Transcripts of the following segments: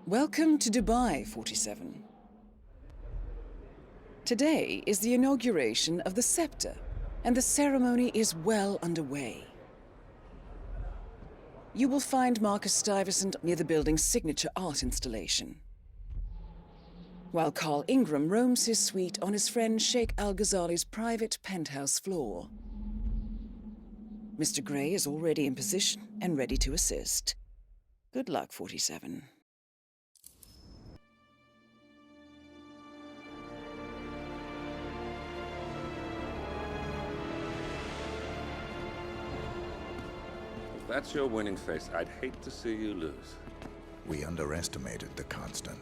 Welcome to Dubai, 47. Today is the inauguration of the scepter, and the ceremony is well underway. You will find Marcus Stuyvesant near the building's signature art installation, while Carl Ingram roams his suite on his friend Sheikh Al-Ghazali's private penthouse floor. Mr. Gray is already in position and ready to assist. Good luck, 47. If that's your winning face, I'd hate to see you lose. We underestimated the Constant.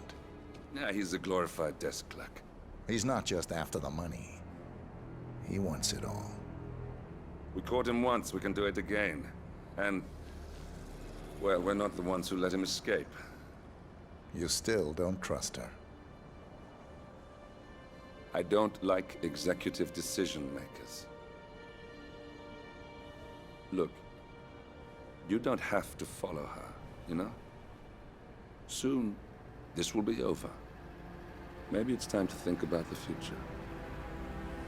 Yeah, he's a glorified desk clerk. He's not just after the money. He wants it all. We caught him once, we can do it again. And, well, we're not the ones who let him escape. You still don't trust her. I don't like executive decision makers. Look, you don't have to follow her, you know? Soon, this will be over. Maybe it's time to think about the future.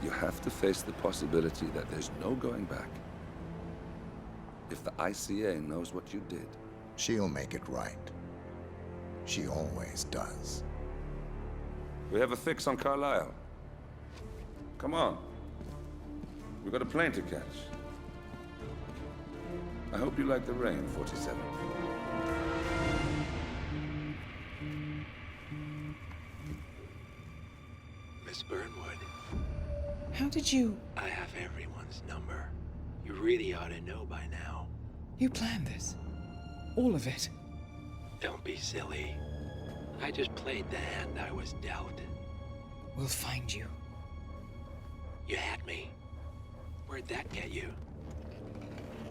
You have to face the possibility that there's no going back. If the ICA knows what you did, She'll make it right. She always does. we have a fix on Carlisle. Come on. We've got a plane to catch. I hope you like the rain, 47. Miss Burnwood, How did you... I have everyone's number. You really ought to know by now. You planned this? All of it? Don't be silly. I just played the hand I was dealt. We'll find you. You had me. Where'd that get you?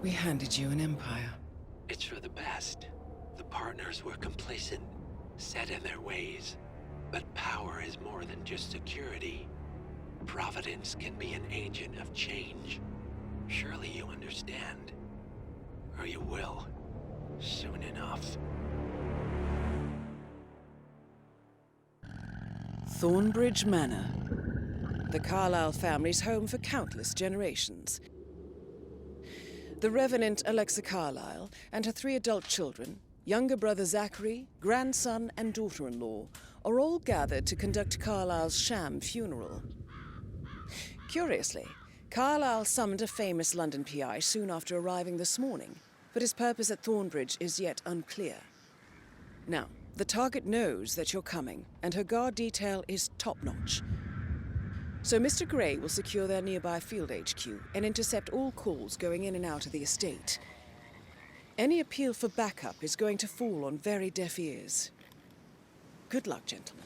We handed you an empire. It's for the best. The partners were complacent, set in their ways. But power is more than just security. Providence can be an agent of change. Surely you understand. Or you will. Soon enough. Thornbridge Manor. The Carlisle family's home for countless generations. The Revenant Alexa Carlisle and her 3 adult children, younger brother Zachary, grandson and daughter-in-law, are all gathered to conduct Carlisle's sham funeral. Curiously, Carlisle summoned a famous London PI soon after arriving this morning, but his purpose at Thornbridge is yet unclear. Now, the target knows that you're coming, and her guard detail is top-notch. So Mr. Gray will secure their nearby field HQ and intercept all calls going in and out of the estate. Any appeal for backup is going to fall on very deaf ears. Good luck, gentlemen.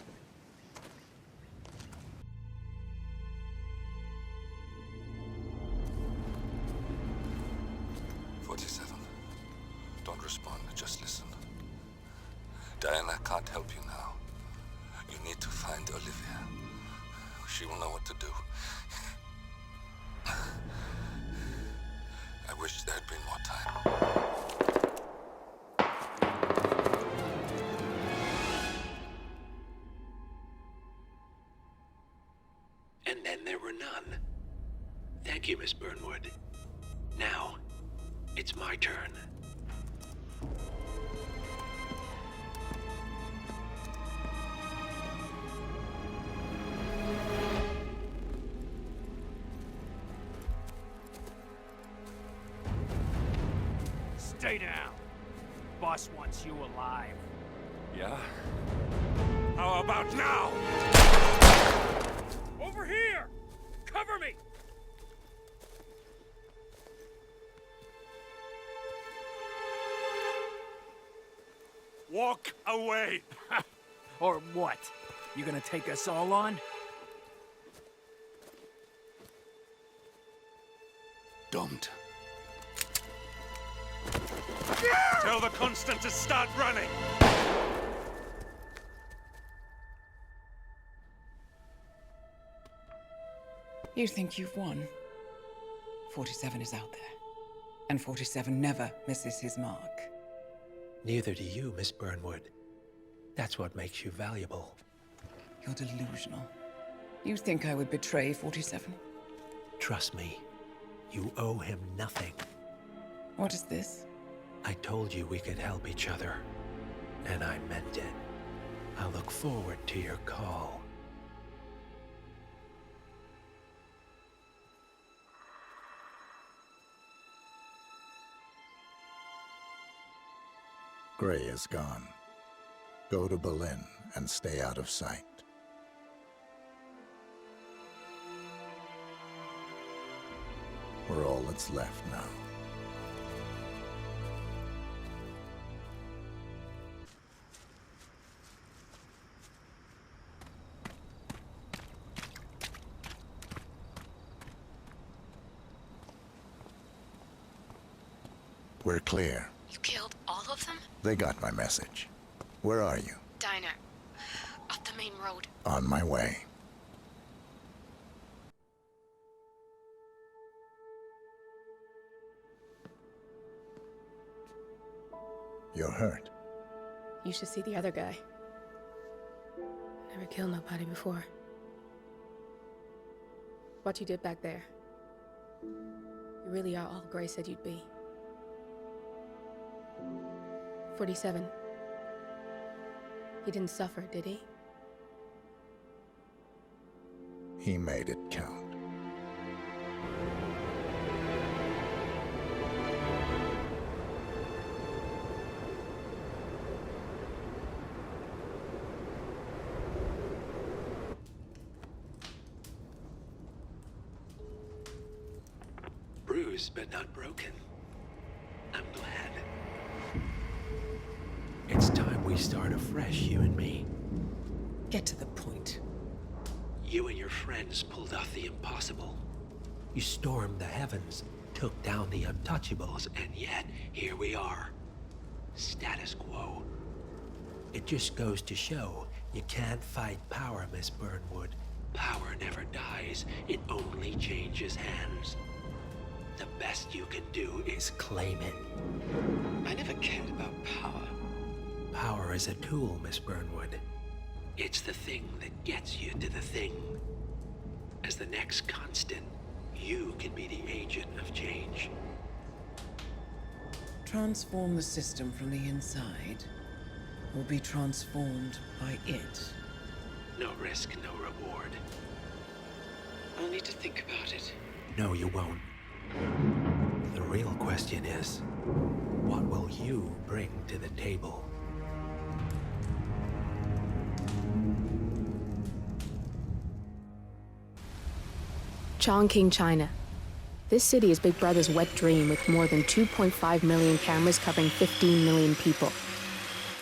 Don't respond, just listen. Diana can't help you now. You need to find Olivia. She will know what to do. I wish there had been more time. And then there were none. Thank you, Miss Burnwood. Now, it's my turn. Stay down. Boss wants you alive. Yeah? How about now? Over here! Cover me! Walk away! Or what? You gonna take us all on? Don't. Tell the Constant to start running! You think you've won? 47 is out there. And 47 never misses his mark. Neither do you, Miss Burnwood. That's what makes you valuable. You're delusional. You think I would betray 47? Trust me, you owe him nothing. What is this? I told you we could help each other, and I meant it. I look forward to your call. Gray is gone. Go to Berlin and stay out of sight. We're all that's left now. We're clear. You killed all of them? They got my message. Where are you? Diner. Up the main road. On my way. You're hurt. You should see the other guy. Never killed nobody before. What you did back there. You really are all Gray said you'd be. 47. He didn't suffer, did he? He made it count. Bruised but not broken. I'm glad. It's time we start afresh, you and me. Get to the point. You and your friends pulled off the impossible. You stormed the heavens, took down the untouchables, and yet, here we are. Status quo. It just goes to show, you can't fight power, Miss Burnwood. Power never dies, it only changes hands. The best you can do is claim it. I never cared about power. Power is a tool, Miss Burnwood. It's the thing that gets you to the thing. As the next constant, you can be the agent of change. Transform the system from the inside, or be transformed by it. No risk, no reward. I'll need to think about it. No, you won't. The real question is, what will you bring to the table? Chongqing, China. This city is Big Brother's wet dream with more than 2.5 million cameras covering 15 million people.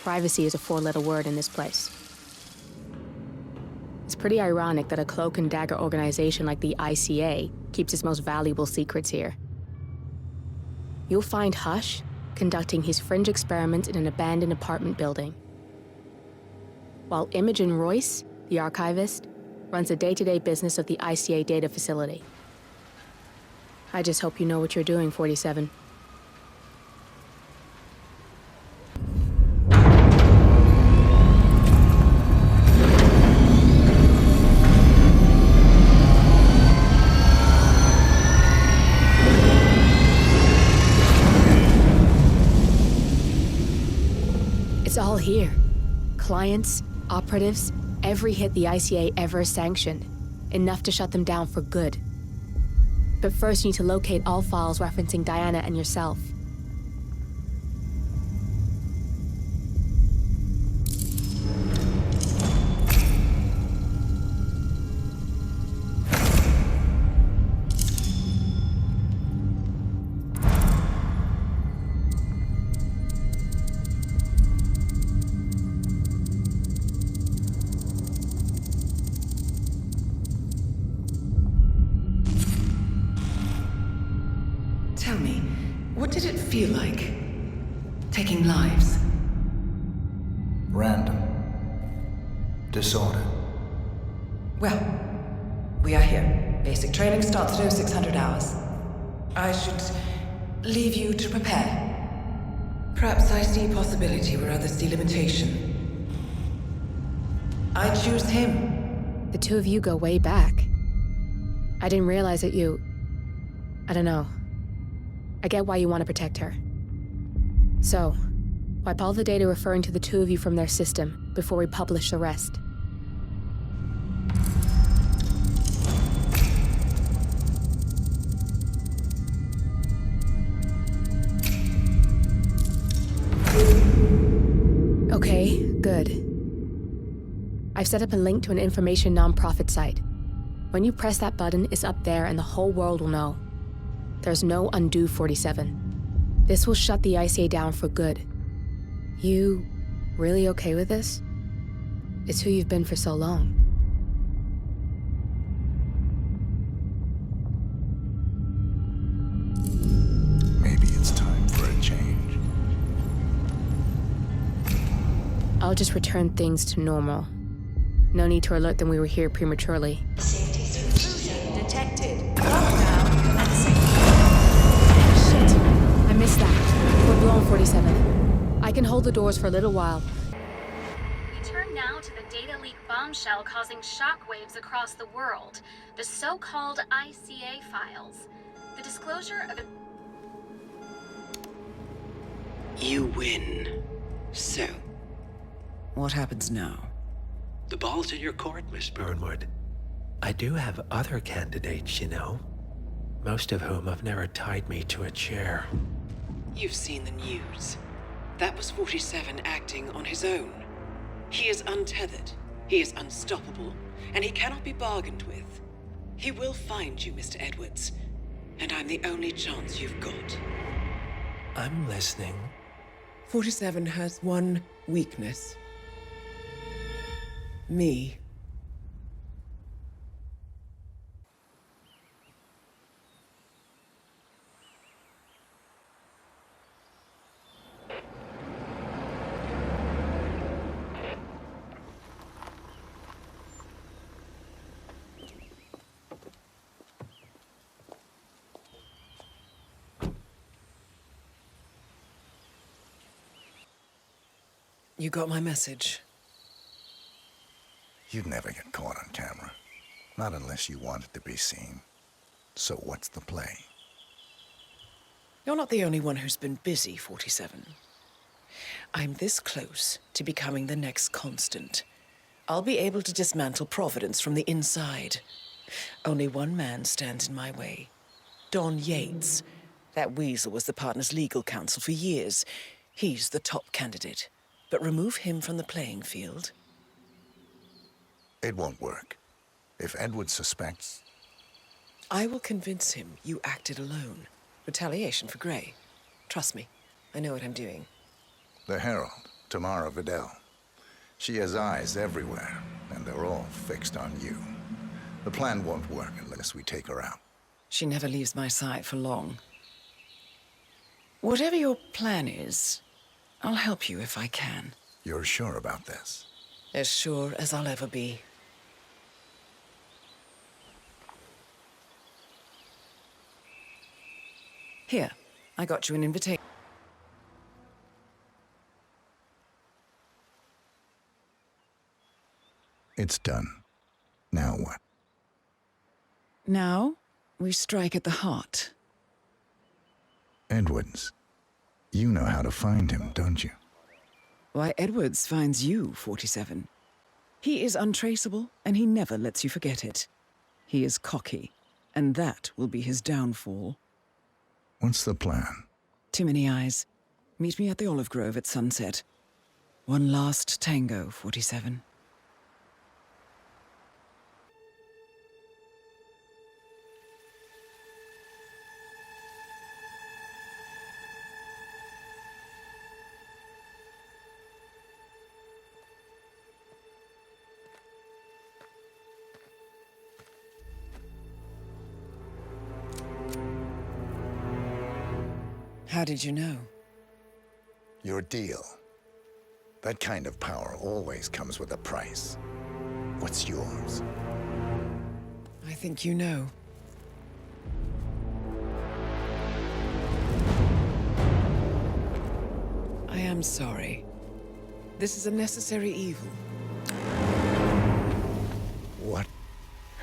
Privacy is a four-letter word in this place. It's pretty ironic that a cloak and dagger organization like the ICA keeps its most valuable secrets here. You'll find Hush conducting his fringe experiments in an abandoned apartment building, while Imogen Royce, the archivist, runs the day-to-day business of the ICA data facility. I just hope you know what you're doing, 47. It's all here. Clients, operatives, every hit the ICA ever sanctioned. Enough to shut them down for good. But first you need to locate all files referencing Diana and yourself. Tell me, what did it feel like? Taking lives? Random. Disorder. Well, we are here. Basic training starts at 0600 hours. I should leave you to prepare. Perhaps I see possibility where others see limitation. I choose him. The two of you go way back. I didn't realize that you... I don't know. I get why you want to protect her. So, wipe all the data referring to the two of you from their system before we publish the rest. Okay, good. I've set up a link to an information nonprofit site. When you press that button, it's up there and the whole world will know. There's no undo 47. This will shut the ICA down for good. You really okay with this? It's who you've been for so long. Maybe it's time for a change. I'll just return things to normal. No need to alert them we were here prematurely. Safety intrusion detected. Lockdown commencing. Shit! I missed that. We're blown 47. I can hold the doors for a little while. We turn now to the data leak bombshell causing shockwaves across the world. The so-called ICA files. The disclosure of... You win. So, what happens now? The ball's in your court, Miss Burnwood. I do have other candidates, you know. Most of whom have never tied me to a chair. You've seen the news. That was 47 acting on his own. He is untethered, he is unstoppable, and he cannot be bargained with. He will find you, Mr. Edwards, and I'm the only chance you've got. I'm listening. 47 has one weakness. Me. You got my message. You'd never get caught on camera. Not unless you wanted to be seen. So what's the play? You're not the only one who's been busy, 47. I'm this close to becoming the next constant. I'll be able to dismantle Providence from the inside. Only one man stands in my way. Don Yates. That weasel was the partner's legal counsel for years. He's the top candidate. But remove him from the playing field. It won't work. If Edward suspects... I will convince him you acted alone. Retaliation for Grey. Trust me, I know what I'm doing. The Herald, Tamara Vidal. She has eyes everywhere, and they're all fixed on you. The plan won't work unless we take her out. She never leaves my side for long. Whatever your plan is, I'll help you if I can. You're sure about this? As sure as I'll ever be. Here, I got you an invitation. It's done. Now what? Now, we strike at the heart. Edwards. You know how to find him, don't you? Why, Edwards finds you, 47. He is untraceable, and he never lets you forget it. He is cocky, and that will be his downfall. What's the plan? Too many eyes. Meet me at the Olive Grove at sunset. One last tango, 47. How did you know? Your deal. That kind of power always comes with a price. What's yours? I think you know. I am sorry. This is a necessary evil.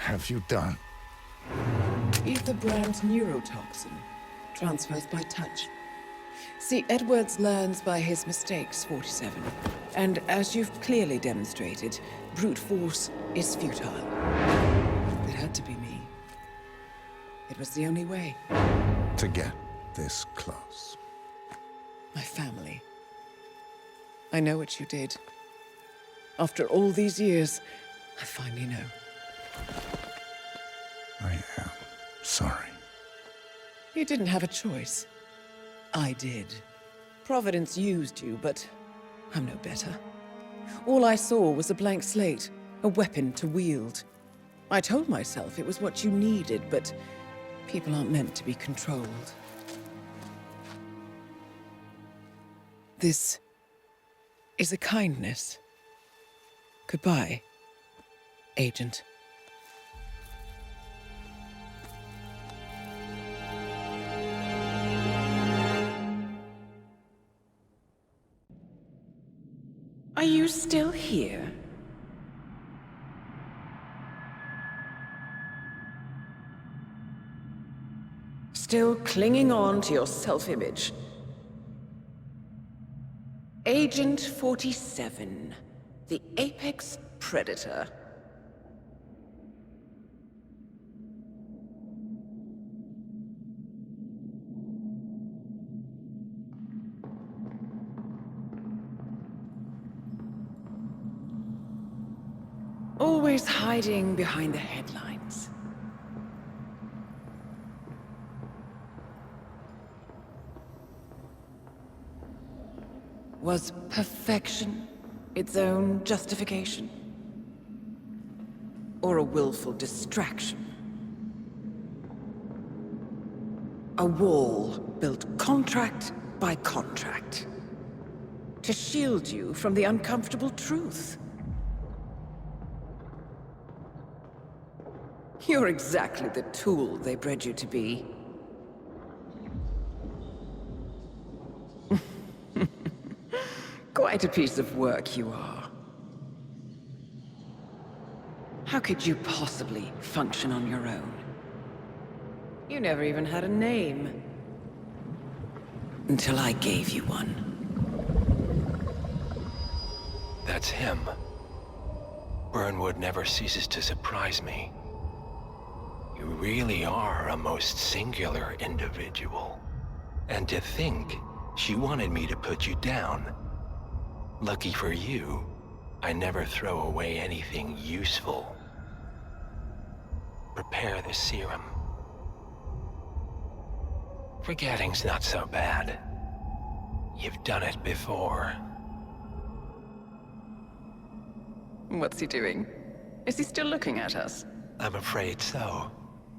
have you done? Ether brand neurotoxin. Transfers by touch. See, Edwards learns by his mistakes, 47. And as you've clearly demonstrated, brute force is futile. It had to be me. It was the only way. To get this close. My family. I know what you did. After all these years, I finally know. I am sorry. You didn't have a choice. I did. Providence used you, but I'm no better. All I saw was a blank slate, a weapon to wield. I told myself it was what you needed, but people aren't meant to be controlled. This is a kindness. Goodbye, Agent. Are you still here? Still clinging on to your self-image? Agent 47, the apex predator. Always hiding behind the headlines. Was perfection its own justification? Or a willful distraction? A wall built contract by contract to shield you from the uncomfortable truth. You're exactly the tool they bred you to be. Quite a piece of work you are. How could you possibly function on your own? You never even had a name. Until I gave you one. That's him. Burnwood never ceases to surprise me. You really are a most singular individual. And to think, she wanted me to put you down. Lucky for you, I never throw away anything useful. Prepare the serum. Forgetting's not so bad. You've done it before. What's he doing? Is he still looking at us? I'm afraid so.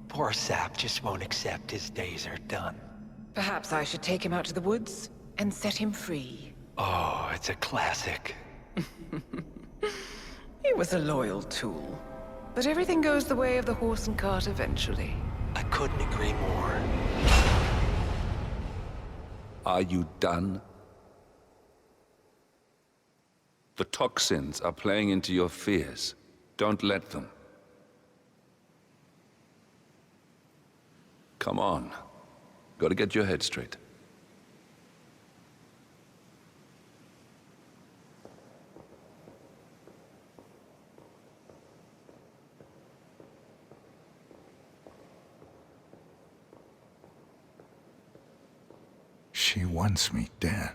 Poor sap just won't accept his days are done. Perhaps I should take him out to the woods and set him free. Oh, it's a classic. He was a loyal tool. But everything goes the way of the horse and cart eventually. I couldn't agree more. Are you done? The toxins are playing into your fears. Don't let them. Come on. Gotta get your head straight. She wants me dead.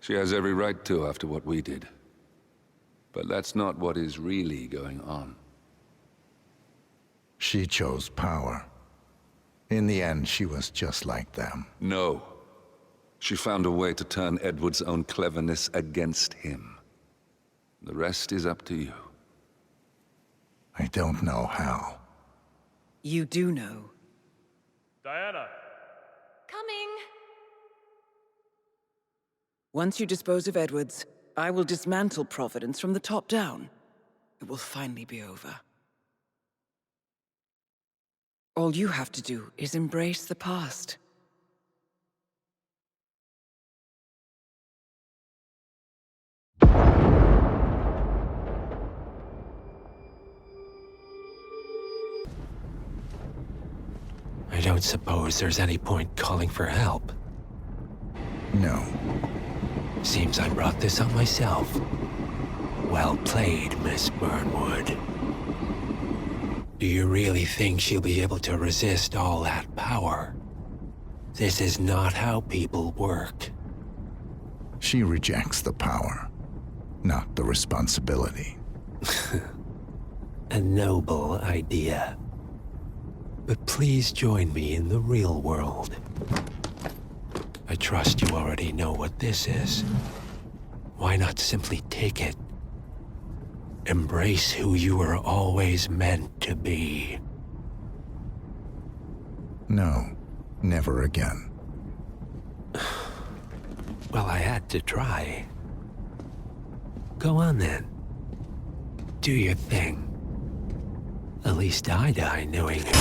She has every right to after what we did. But that's not what is really going on. She chose power. In the end, she was just like them. No. She found a way to turn Edward's own cleverness against him. The rest is up to you. I don't know how. You do know. Diana! Coming! Once you dispose of Edwards, I will dismantle Providence from the top down. It will finally be over. All you have to do is embrace the past. I don't suppose there's any point calling for help. No. Seems I brought this on myself. Well played, Miss Burnwood. Do you really think she'll be able to resist all that power? This is not how people work. She rejects the power, not the responsibility. A noble idea. But please join me in the real world. I trust you already know what this is. Why not simply take it? Embrace who you were always meant to be. No, never again. Well, I had to try. Go on then. Do your thing. At least I die knowing it.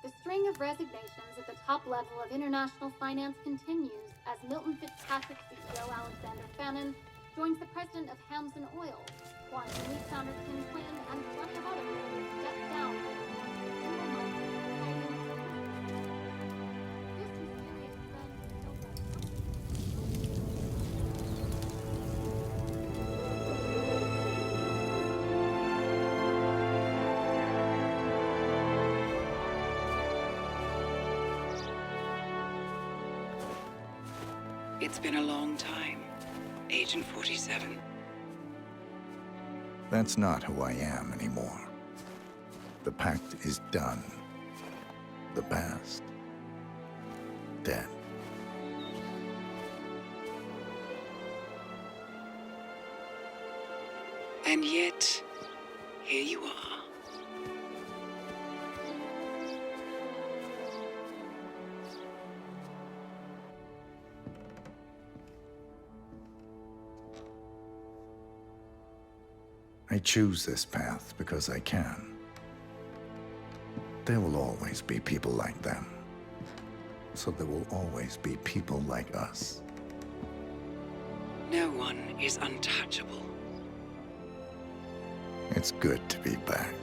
The string of resignations at the top level of international finance continues as Milton Fitzpatrick CEO Alexander Fannin joins the president of Hamson Oil, Quantum Leap founder Tim Quinn, and plenty of others step down. It's been a long time, Agent 47. That's not who I am anymore. The pact is done. The past, dead. And yet, here you are. I choose this path because I can. There will always be people like them. So there will always be people like us. No one is untouchable. It's good to be back.